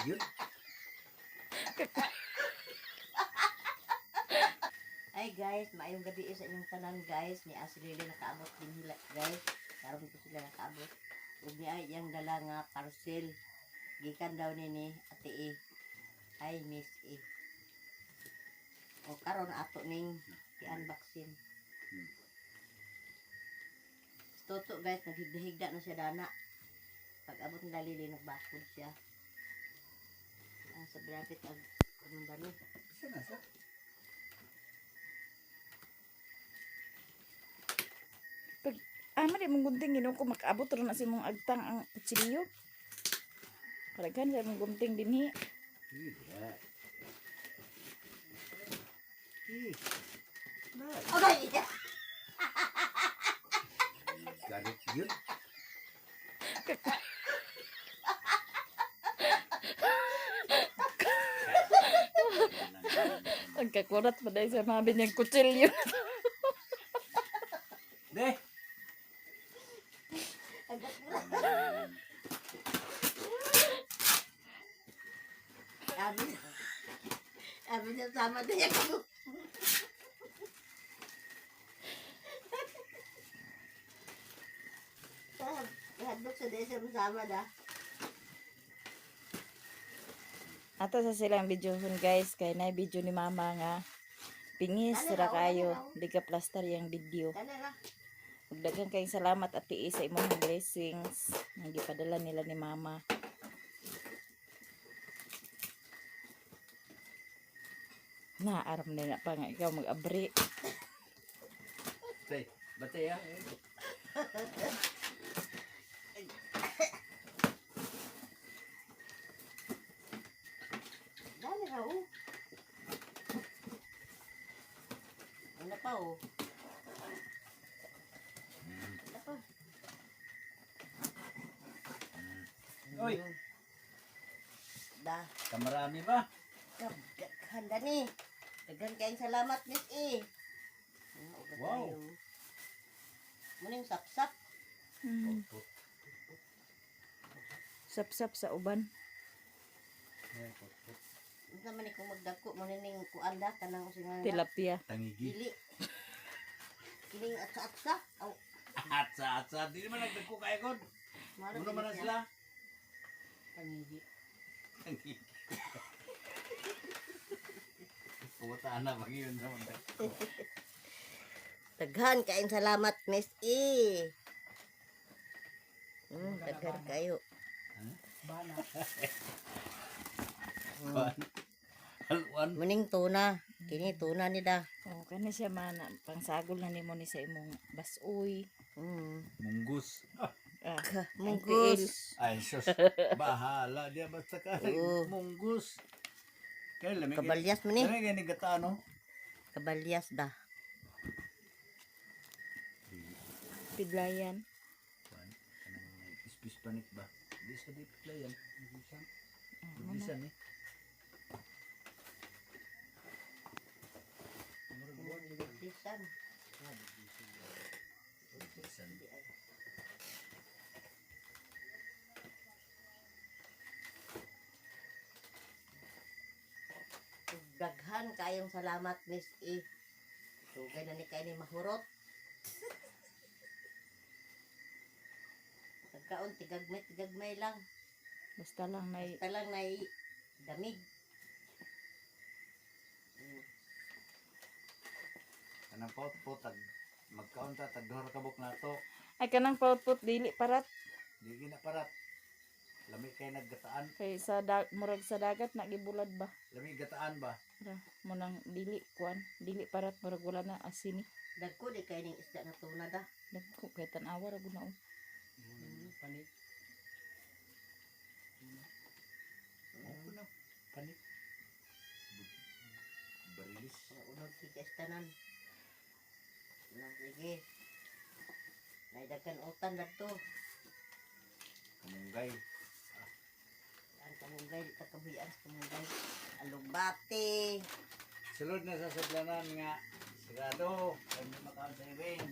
yun. Ay guys, maayong gabi sa inyong tanan guys. Ni Ashley nakaabot din nila guys. Karon ko sila nakaabot. Ug ni ay yang dala nga parcel. Gikan daw nini Ate E. Ay Miss E. O karon ato ning i-unboxing. Toto guys, naghigda-higda na siya dana. Pag abot ng dalili nagbakod siya. Sa bracket ang anong dami. Sana sa? Di mong gunting gino ko makaabot ron na si mong agtang ang kutsilyo. Paragan sa mong gunting dinhi. Iya. Nice. Okay. Galit yun. Ang kakurat pa dahil sa mabi niyang kutsilyo. Deh. Abi niya sama din ako. Hadlok sa desa sama da. Ato sa silang video guys, kay na video ni mama nga pingis ra kayo, di ka plaster yang video. Kana ra. Ug daghang kayong salamat at tiis sa imong blessings nga gipadala nila ni mama. Na aram na pa nga ikaw mag-abri. Deh, batay ya. Dali ra oh. Ano pa oh? Ano pa? Oy, Da. kamarami ba? Handa ni. Dagan kayong salamat Miss E. Wow. Muning sapsap. Sap-sap sa uban. Unsa man ikong magdako mo ning kuanda kanang usingan Tilapia. Tangigi. dili. Kining atsa-atsa. Aw, Atsa-atsa. Di naman nagdagko kayo kon. maro Muna man na siya. sila. Tangigi. Tangigi. Pumunta na pag yun naman. Daghan kayong salamat Miss E. Daghan kayo. Haluan. Muning tuna. Kini tuna ni da. Oh, kani siya man pangsagol na nimo ni sa imong basoy. Munggus. Ah, Munggus. Ay, sus. Bahala. Di basta ka. Oo. Munggus. Kaya lamig. Kabalyas mo ni. Lamig yan yung gata, no? Kabalyas da. pidlayan. Ispis panik ba? Di sa di pidlayan. Bisan eh. Bisan. Bisan. Daghan kayong salamat Miss E. Sugay na ni kayo ni mahurot. Pagkaon tigagmay lang. Basta lang may Basta lang na damig. Kanang pot-pot. Magkaon ta. Tagdor kabok na to. ay kanang paut-put dili parat Di ginaparat. Lamig kayo naggataan. kay sa murag sa dagat na gibulad ba. Lamig gataan ba? Ra mo nang dili kuan, dili parat murag wala na asin. Dagko di kayo ning isda na tuna da. Dagko kay tan-awa ra gud na. Panik. Ako na. Panik. Barilis. Unog tigas tanan. Na sige. Naidagkan utan dadto. Kamunggay. Ang kamunggay, takabuyan sa kamunggay. Alugbati. Sulod na sa sudlanan nga. Sigado. Kami makaon sa ibing.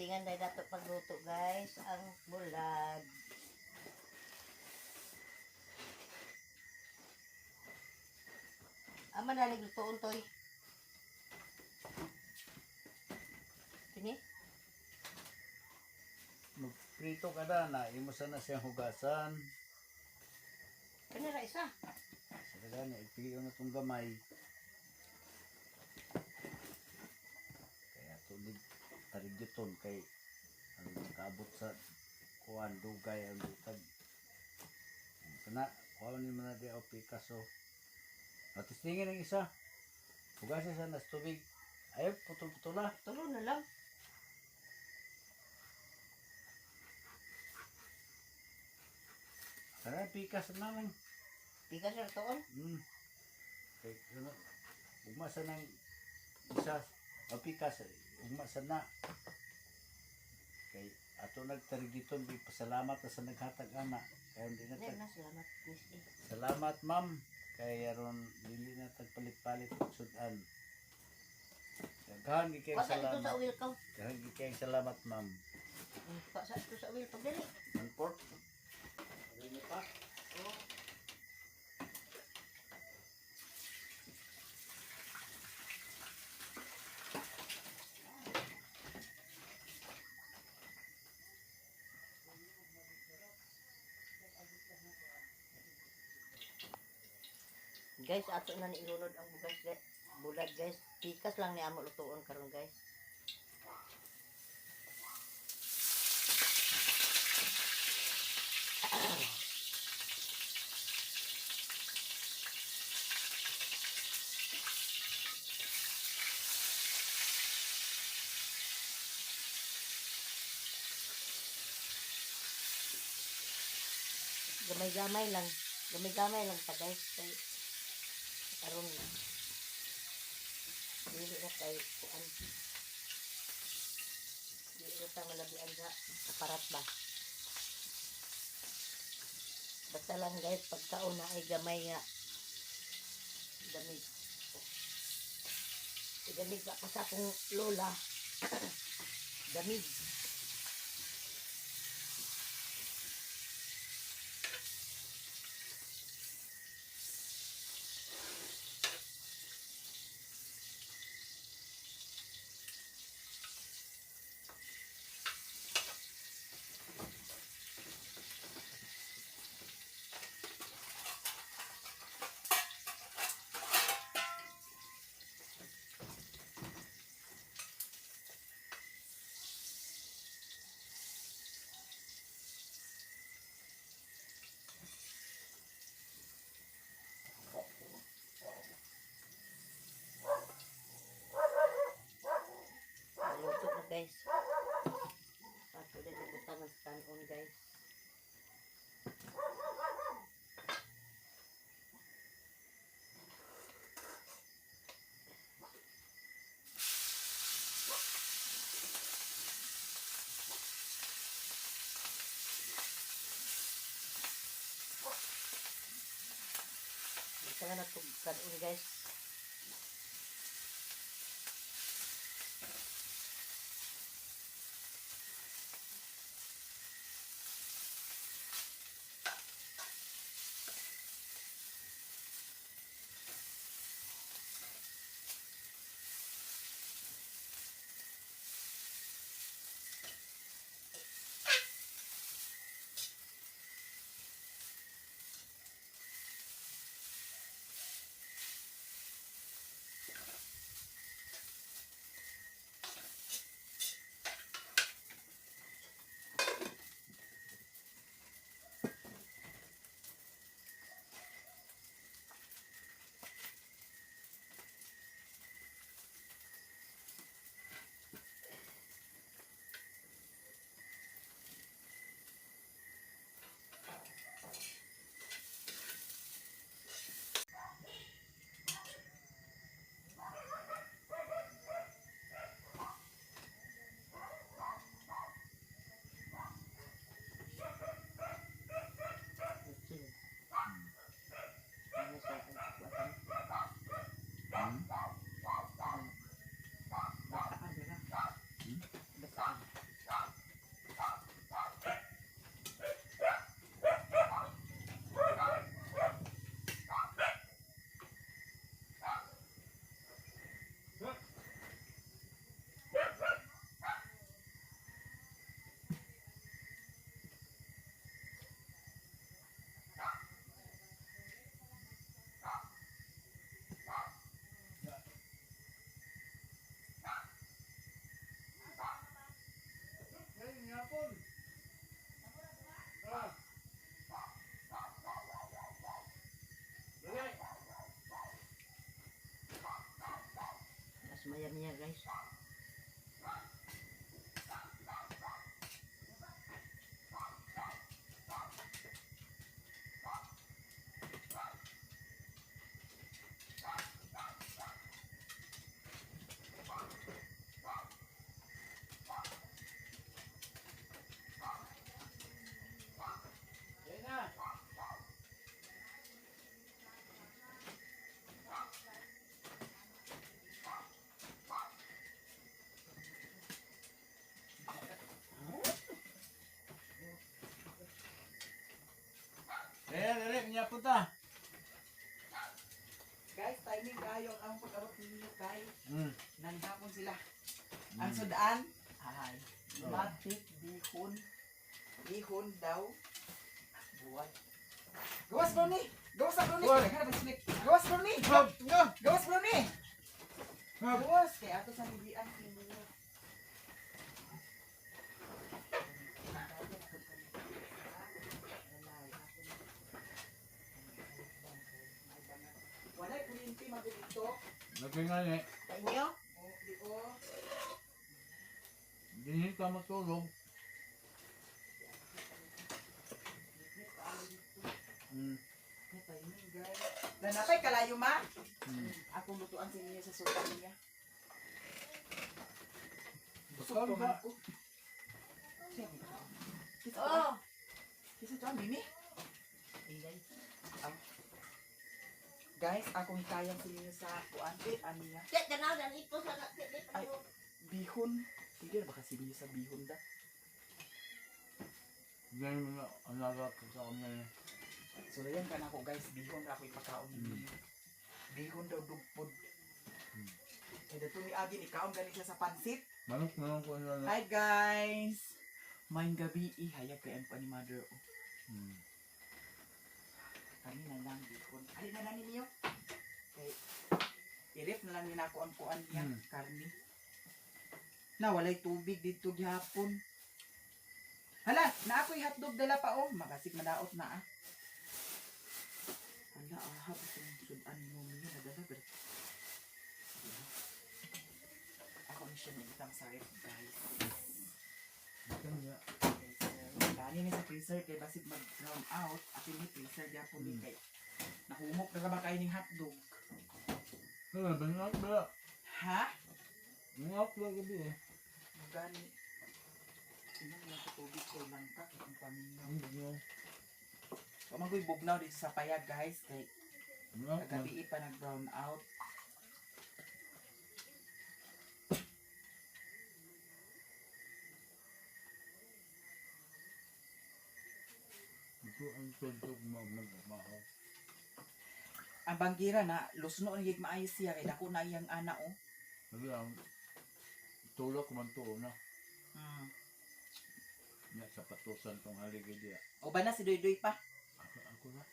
Pertingan dahil dato pagluto guys. Ang bulag. Ama na naglutoon toy. Kini? Magprito ka na, imo sana siyang hugasan. Kani ra isa. Sa gani, ipiliw na itong gamay. Kaya tulig, tarigyoton kay ang nakaabot sa kuhan, dugay ang butag. Kana, kuhan ni mo na di o Picasso. At tingin ang isa. Hugasan sa nas tubig. Ayaw, putol-putula. Tulo na lang. Kana, Picasso naman. Tiga sa toon. Kay, ano, umasa ng isa, o Picasso, umasa na. Kay, ato nagtarigiton, pasalamat na sa naghatag ana. Kaya hindi na Hindi na salamat. Miss E. Salamat ma'am. Kaya ron dili na tagpalit-palit og sudan. Daghan gi kay Pasa ito sa salamat. uwil ka. Daghan gi kay salamat ma'am. Pasa ito sa uwil pagdali. One pork. Ano pa? Guys, ato na ni ilunod ang bulag guys. Pikas lang ni amo lutuon karon guys. Gamay-gamay lang. Gamay-gamay lang pa guys. Kay karon dili na kay kuan. Dili na ta malabian sa aparat ba. Basta lang guys, pagkauna ay gamay nga damig. Damig ka pa sa akong lola. Damig. Luto na guys. Ato din ibutangan sa kanon guys. Butangan na ito kanon guys. kayo ang pag-abot ninyo kay Mm. nanghapon sila. Ang sudaan, ay, matik, bihon daw, buwan. Gawas bro ni! Gawas na bro ni! Buwan. Gawas bro ni! Hop! No! Gawas bro ni! Hop! Gawas! Kaya ato sa libian ninyo. Walay kulinti magulito. Lagi nga ni. Sa inyo? O, di o. Hindi ka matulog. Mm. Nanatay kalayo ma. Mm. Akong lutuan sa inyo sa sultan niya. Basta ba? ko. Oh! Kisa to, Mimi? Guys, akong hikayang sa inyo sa kuan. Aniya. Tek, ganaw, dan ito sa natin. Ay. Bihon. Sige, baka sige sa bihon da. Ganyan mo na ang nagat sa kanya. So, yan ka na ako guys. Bihon na ako ipakaon ni Mimi. Bihon daw dugpod. Kaya dato ni Agin, ikaon ganit siya sa pansit. Manok na lang ko na. Hi guys! Mayang gabi, hayag kay pa ni mother. Mm. Kami na lang bihon. Alin na lang ninyo? Kay, irip na lang nila ako ang kuan niya, karni. Na, walay tubig dito gihapon. Hala, na ako'y hotdog dala pa oh. Makasik madaot na ah. Hala, ahab itong sudan mo niya. Nadala, pero. Ako ni siya nagitang sa rep, guys. Kanya. Dani ni sa freezer kay basit mag-drown out. At ni freezer gihapon ni kay. Nahumok na ba kayo ng hotdog? Bangak ba? Ha? Bangak ba gabi eh. Gani. Inang lang sa tubig ko lang ka. Ang paminaw. Hindi. Pamagoy bugnaw dito sa payag guys. Kay Bangak ba? kagabi pa nag-brown out. Ito ang tuntog mo magmahaw. Ang banggira na, lusno na yung maayos siya. Kaya dako na iyang ana oh. Sabi ang tulak man to na. Hmm. Nya sa patusan tong haligi dia. O ba na si Doy Doy pa? Ako na.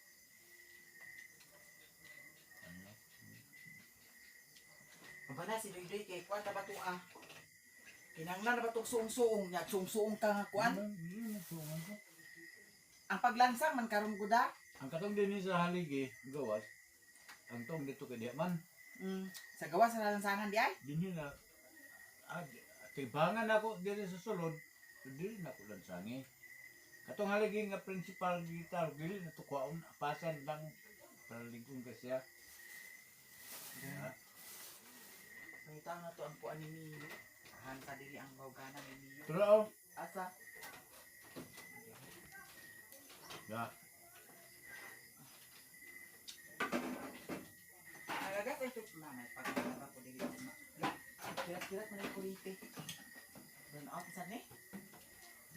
Ano? O ba na si Doy Doy kay kuwan ta ba to ah? Kinanglan na ba itong suong-suong niya? Suong-suong ka nga kuwan? Hindi na suungan ko. Ang paglansang man karon guda. Ang katong din sa haligi gawas. Ang tong dito kay diya man. Sa gawa sa lansangan di ay? Dinhi na tibangan ako diri sa sulod. Dili na ko lansangi. Katong haligi nga principal gitar dili na to kwaon pasan lang para ligong ka siya. Pangita na to ang kuan ni Mio. Hanta diri ang gawgana ni Mio. Pero Asa? ya Nagagat ay ito. Mamay, pagkakaba ko dili ako na. Kirat-kirat na yung kurite. Burn out sa ni?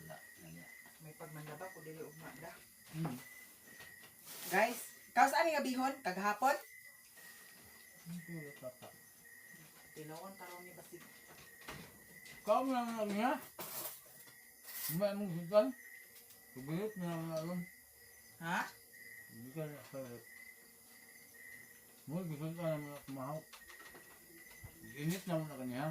wala na niya. May pagmandaba ko dili ugma da. Hmm. Guys, kaos ani nga bihon kaghapon? Hindi wala papa. Tinawon taraw ni Basig. Kau na niya. May mong gitan. Kubilit na lang alon. Ha? Hindi ka na kalit. Mo gitan ka na mga kumahaw. Init na mo na kanya.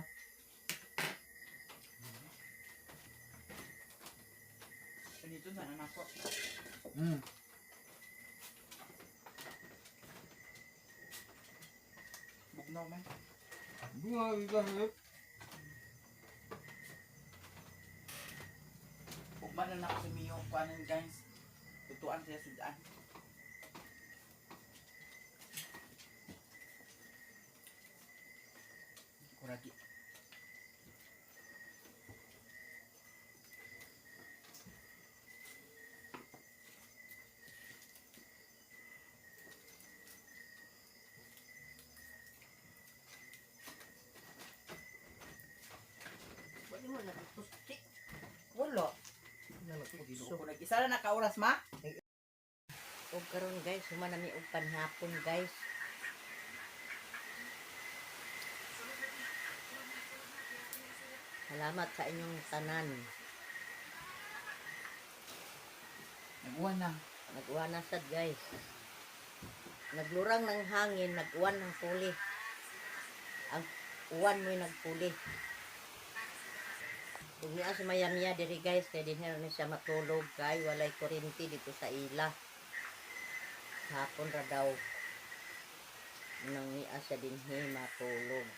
Dito na naman ko. Bugnaw man. Bunga gitan. Ugma na ako sa Mio kuanan guys. Tutuan siya sudaan. Kuragi. Pwede mo na ito. Wala. So, Kung nag-isa na nakauras ma? og karon guys, human nami og panhapon guys. Salamat sa inyong tanan. Nag-uwan na. Nag-uwan na sad guys. Naglurang ng hangin, nag-uwan ng puli. Ang uwan mo'y nagpuli. Kung niya si Mayamiya diri guys, kaya din na siya matulog kay walay kuryente dito sa ila. Hapon ra daw. Nang niya siya din matulog.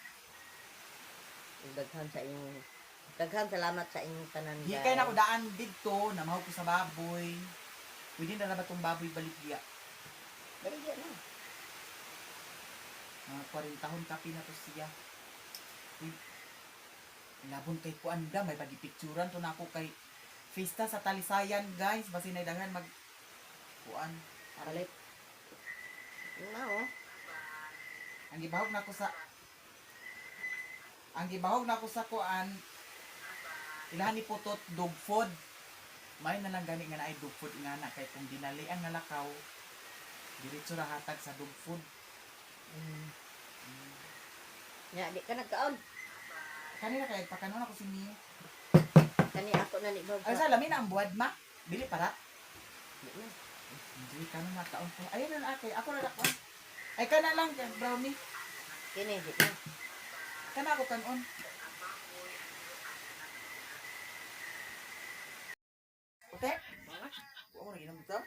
Daghan salamat sa inyong tanan Di guys. kay na ko daan dito na mahog ko sa baboy. Pwede na ba tong baboy baligya? Dali yan na. Mga 40 tahon kapi na to siya. Uy, labon kay Kuanda, may pagipicturan to na ako kay Fiesta sa Talisayan guys. Basi na daghan mag kuan. Palit. Yun na oh. Ang gibahog na ko sa kuan. Ilahan ni putot dog food. May na lang gani nga na ay dog food nga na kay kung dinali ang nalakaw diretso ra hatag sa dog food. Ya, di ka nagkaon. Kanina kay pakanon ako si Mio. Kani ako na ni Bob. Ay sa lamin ang buwad ma. Bili para. Di na. Hindi ka na taon ko. Ayun na ate, ako na lakon. Ay kana lang brownie. Kini, di na. Kana ako kanon. Okay? Ako na ginom dito.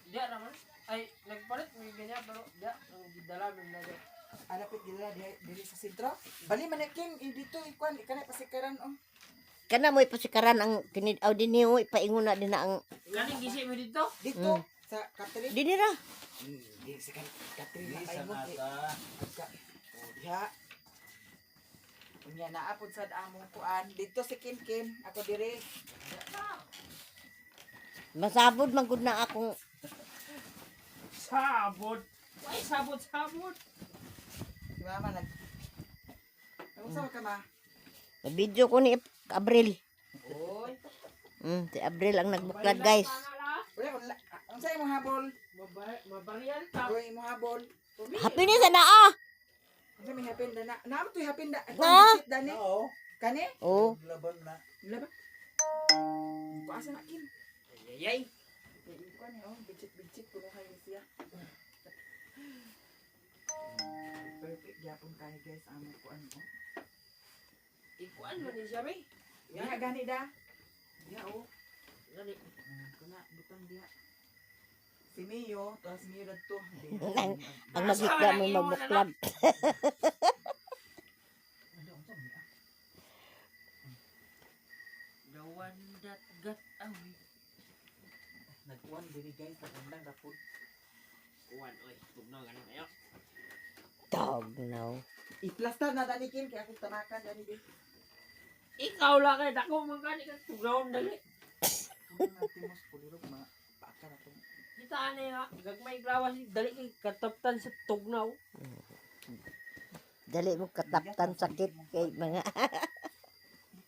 Dia naman. Ay, nagpalit may ganyan pero dia ang gidala min na dia. Alapit gila diri sa sentro. Bali man kim dito ikuan ikana pasikaran oh. Kana mo ipasikaran ang kinidaw din niyo ipaingon na din na ang Kaning gisi mo dito? Dito sa Catherine. dinira. Di sa Catherine Di na sa kayo mo. nata. Oh, diha. Unya naapod sad among kuan. Dito si Kim ako diri. Masabod man gud na akong Sabot. Ay, sabot. Si mama nag. Ano ka ma? video ko ni Abril. Oy. Si Abril ang nagbuklad guys. Wala ang sa imong habol. Mabarian ta. Oy imong habol. Happy ni sa naa. Ano may hapin na naam to hapin da. Na? Dani. Oo. Kani? Oh, Laban na. Wala ba? Ko asa na Kim. Yay. Kuan ni oh bicit kuno kayo siya. Perfect gyapon kayo guys amo kuan mo. Ikuan mo ni siya be. Ya gani da. Ya oh. Dali. Kuna butang dia. Si Mio, to si Mio dadto. ang magikda mo magbuklad. Dawan dat gat awi. Nagkuan diri guys sa kandang rapod. Kuan oy, tugnaw ganun kayo. Dog no. I-plaster na dani Kim kaya akong tamakan dani di. Ikaw lang kay dako man kani ka tugnaw dali. Kung natimos pulirog mga paaka na to. Kita ani nga gagmay glawas dali kay kataptan sa tugnaw. Dali mo kataptan sakit kay mga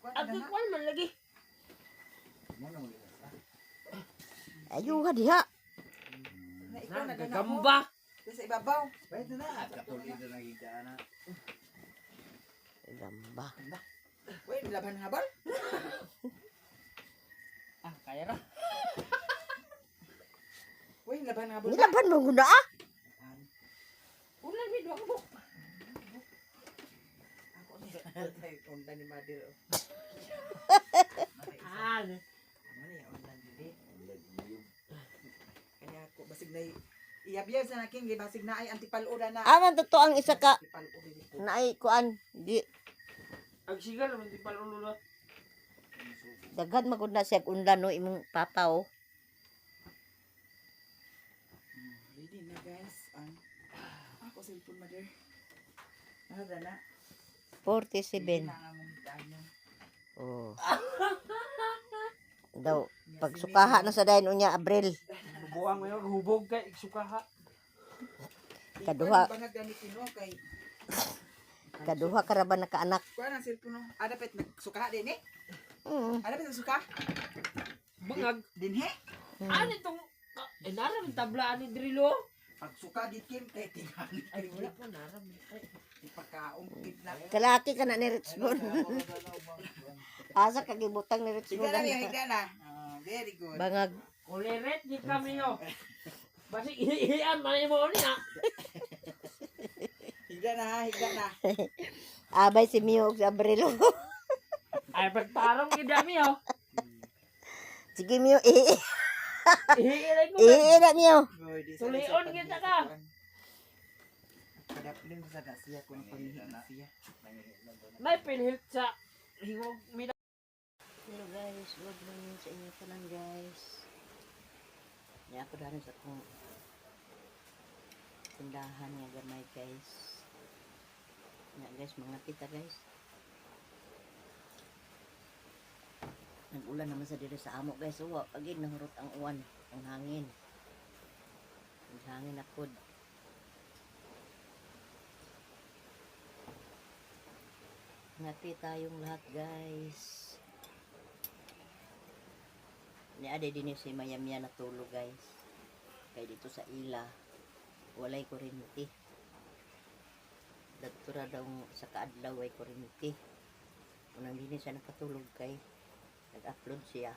Ang kuan man lagi. Muna mo nila. ayuha diha. Na ikaw na gana oh. Gagamba. Sa ibabaw. Pwede na. Katulid na higaan na. Gamba. Uy, laban ng habal. Ah, kaya ra. Uy, laban ng habal. Nilaban mo guna ah. Ulan mi duwa mo. Ako ni ay onda ni Madir. Ah, Ano ya onda dili. Kanya ako basig na iyabiyab sa naking basig na ay antipalura na. Aman to ang isa ka Antipalura dito. naay kuan di ang sigal man di palulula. daghan magud na siya undan no imong papa oh. Ready na guys. Ako cellphone Madir. Ano na? 47. Na nga mong dayon. Oh. Daw pagsukaha na sa dayon unya Abril. Bubuang mo hubog kay igsukaha. Kaduha. Bangag gani Pino kay Kaduha ka ra ba nakaanak? kuan ang cellphone no. Ada pet nagsuka din eh. Mm. Ada pet nagsuka Bangag. din he. Ano itong naram yung tablaan ni Drilo? Pagsuka gikin kay tingali. Ay, wala ko naram. Ay, Ipakaong gid na. Kalaki ka na ni Richmond. Asa kagibutang ni Rich Higda na, Rodan. Mio, higda na. Oh, very good. Bangag. Uliret di kami yo. Basi ihian man mo niya. Higda na ha, higda na. Abay si Mio ug si Abrilo. Ay pagtarong gid mi yo. Sige Mio, Ihian ko. na Mio. Good, di Tulion sa pag- kita ka. Kadaplin sa siya kung pamihi na siya. May pinhit sa hingog mi. Hello guys, good morning sa inyo tanan guys. Niya ako dahil sa kong tindahan nga gamay guys. Niya guys, mga kita guys. Nag-ulan naman sa diri sa amo guys. Uwa, pagin nahurot ang uwan, ang hangin. Ang hangin akod. Ngati tayong lahat guys. Ni ade din si Mayamya natulog guys. Kay dito sa ila walay kuryente. Dagtura daw sa kaadlaw ay kuryente. Unang din siya nakatulog kay nag-upload siya.